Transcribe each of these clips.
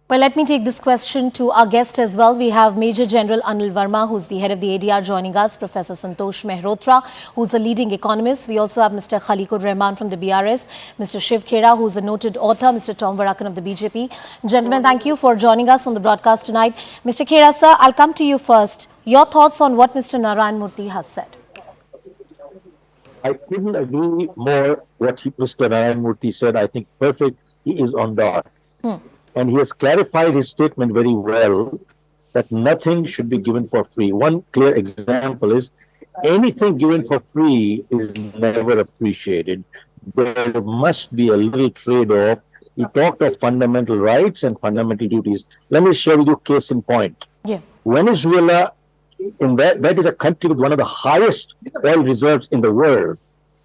Well, let me take this question to our guest as well. We have Major General Anil Verma, who's the head of the ADR, joining us, Professor Santosh Mehrotra, who's a leading economist. We also have Mr. Khaliqur Rahman from the BRS, Mr. Shiv Khera, who's a noted author, Mr. Tom Varakan of the BJP. Gentlemen, thank you for joining us on the broadcast tonight. Mr. Khera, sir, I'll come to you first. Your thoughts on what Mr. Narayan Murthy has said? I couldn't agree more what Mr. Narayan Murthy said. I think perfect. He is on dot. And he has clarified his statement very well that nothing should be given for free. One clear example is anything given for free is never appreciated. There must be a little trade-off. He talked of fundamental rights and fundamental duties. Let me share with you case in point. Yeah. Venezuela, that is a country with one of the highest oil reserves in the world.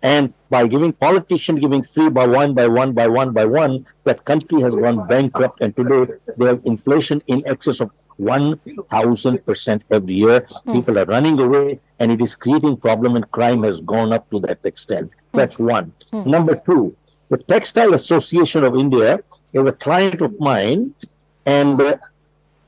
And by politicians giving free by one, that country has gone bankrupt. And today they have inflation in excess of 1,000% every year. People are running away, and it is creating problem, and crime has gone up to that extent. That's one. Number two, the Textile Association of India is a client of mine, and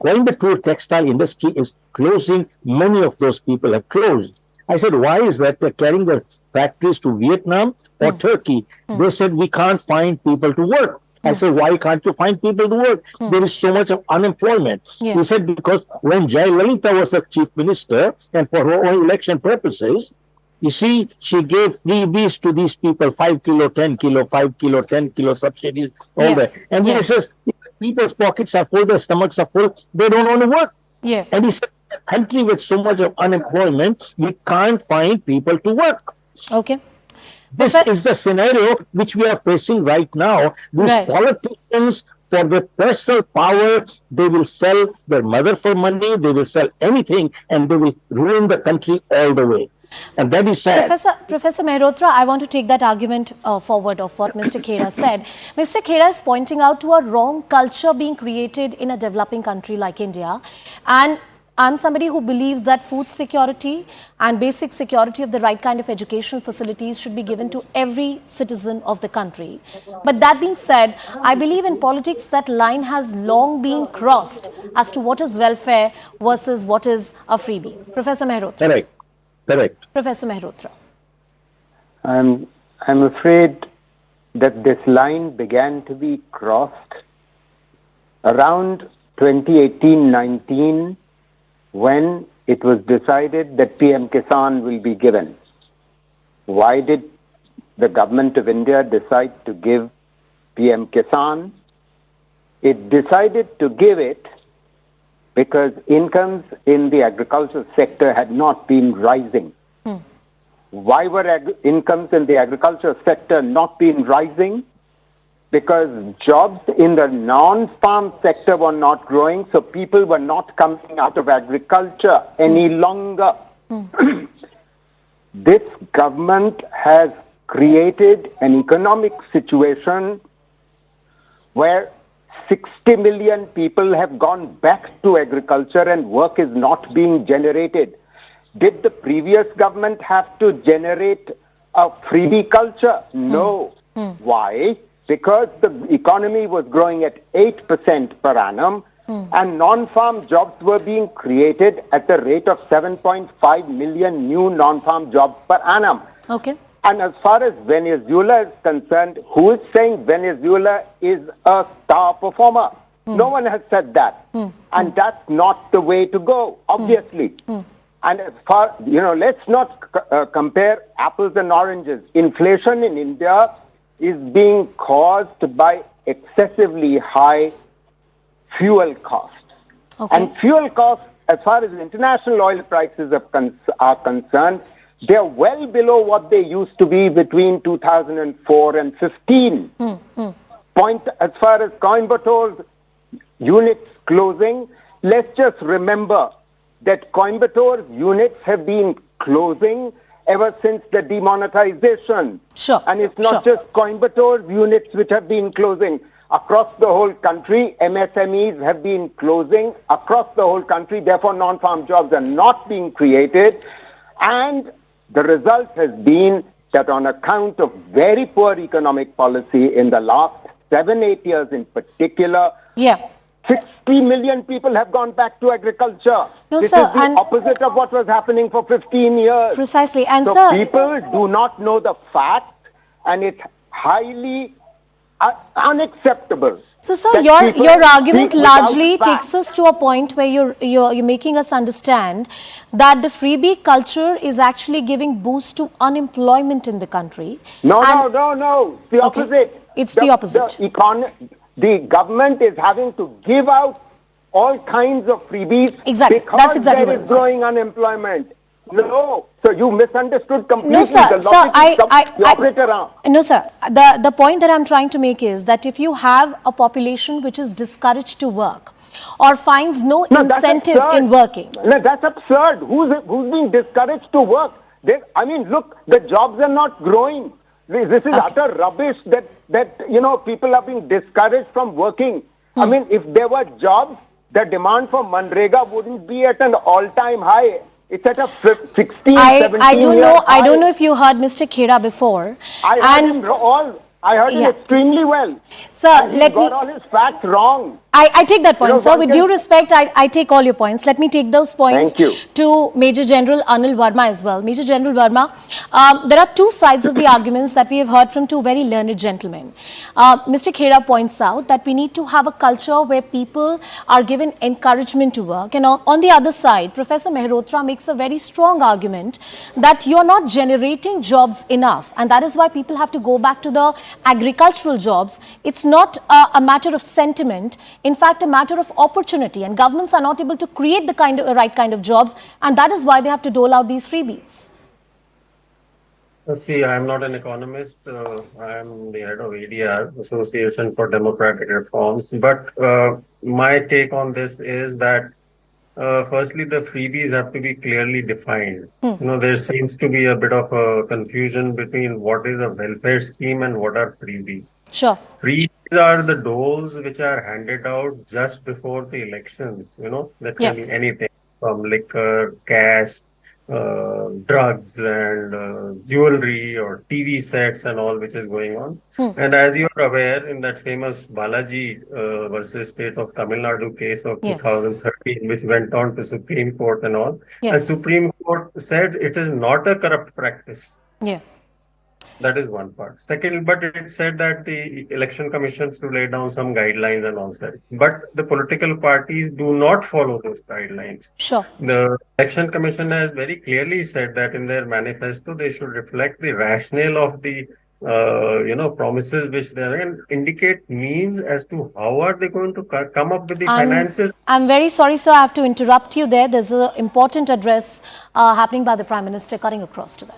Coimbatore textile industry is closing. Many of those people have closed. I said, why is that? They're carrying their factories to Vietnam or Turkey. They said, we can't find people to work. I said, why can't you find people to work? There is so much of unemployment. He said, because when Jayalalitha was the chief minister, and for her own election purposes, you see, she gave freebies to these people, 5 kilo, 10 kilo, 5 kilo, 10 kilo subsidies, all that. And he says, people's pockets are full, their stomachs are full, they don't want to work. And he said, a country with so much of unemployment, we can't find people to work. Okay. This is the scenario which we are facing right now. These politicians, for their personal power, they will sell their mother for money, they will sell anything, and they will ruin the country all the way. And that is sad. Professor Mehrotra, I want to take that argument forward of what Mr. Khera said. Mr. Khera is pointing out to a wrong culture being created in a developing country like India. And I'm somebody who believes that food security and basic security of the right kind of educational facilities should be given to every citizen of the country. But that being said, I believe in politics that line has long been crossed as to what is welfare versus what is a freebie. Professor Mehrotra. Correct. Professor Mehrotra. I'm afraid that this line began to be crossed around 2018-19 when it was decided that PM Kisan will be given. Why did the government of India decide to give PM Kisan? It decided to give it because incomes in the agricultural sector had not been rising. Why were incomes in the agricultural sector not been rising? Because jobs in the non-farm sector were not growing, so people were not coming out of agriculture any longer. This government has created an economic situation where 60 million people have gone back to agriculture and work is not being generated. Did the previous government have to generate a freebie culture? No. Why? Because the economy was growing at 8% per annum and non-farm jobs were being created at the rate of 7.5 million new non-farm jobs per annum. Okay. And as far as Venezuela is concerned, who is saying Venezuela is a star performer? No one has said that. And that's not the way to go, obviously. And as far, let's not compare apples and oranges. Inflation in India is being caused by excessively high fuel costs. Okay. And fuel costs, as far as international oil prices are concerned, they're well below what they used to be between 2004 and 15. As far as Coimbatore's units closing, let's just remember that Coimbatore's units have been closing ever since the demonetization. Sure. And it's not just Coimbatore's units which have been closing. Across the whole country, MSMEs have been closing across the whole country. Therefore, non-farm jobs are not being created. And the result has been that on account of very poor economic policy in the last 7-8 years in particular, 60 million people have gone back to agriculture. No, this sir, is the and- opposite of what was happening for 15 years. Precisely. And So sir, people do not know the fact, and it's highly unacceptable. so sir, that your people argument speak without largely facts. takes us to a point where you're making us understand that the freebie culture is actually giving boost to unemployment in the country. No, And- no. It's the Okay. opposite. It's the opposite. The government is having to give out all kinds of freebies Exactly. because That's exactly there what is I'm saying. growing unemployment. No. So you misunderstood completely. No, sir. The Sir, logic is the opposite around. no, sir. The point that I'm trying to make is that if you have a population which is discouraged to work or finds no No, that's incentive absurd. in working, No, that's absurd. Who's being discouraged to work? I mean, look, the jobs are not growing. This is utter rubbish that people are being discouraged from working. I mean, if there were jobs, the demand for Manrega wouldn't be at an all-time high. It's at a 16, 17 I don't know. year I don't high. know if you heard Mr. Khera before. I heard him I heard him Yeah. extremely well. Sir, He let got me. all his facts wrong. I take that point, know, sir. one With can- due respect, I take all your points. Let me take those points Thank you. to Major General Anil Verma as well. Major General Verma, there are two sides of the arguments that we have heard from two very learned gentlemen. Mr. Khera points out that we need to have a culture where people are given encouragement to work. And on the other side, Professor Mehrotra makes a very strong argument that you're not generating jobs enough. And that is why people have to go back to the agricultural jobs. It's not a matter of sentiment. In fact, a matter of opportunity, and governments are not able to create the right kind of jobs, and that is why they have to dole out these freebies. See, I'm not an economist. I'm the head of ADR, Association for Democratic Reforms. But my take on this is that, firstly, the freebies have to be clearly defined. There seems to be a bit of a confusion between what is a welfare scheme and what are freebies. Sure. Freebies are the doles which are handed out just before the elections, that can be anything from liquor, cash, drugs and jewelry or TV sets and all which is going on. And as you are aware, in that famous Balaji versus State of Tamil Nadu case of Yes. 2013, which went on to Supreme Court and all, and Yes. Supreme Court said it is not a corrupt practice. Yeah. That is one part. Second, but it said that the election commission should lay down some guidelines and all that. But the political parties do not follow those guidelines. Sure. The election commission has very clearly said that in their manifesto, they should reflect the rationale of the promises which they are and indicate means as to how are they going to come up with the finances. I'm very sorry, sir. I have to interrupt you there. There's an important address happening by the Prime Minister, cutting across to that.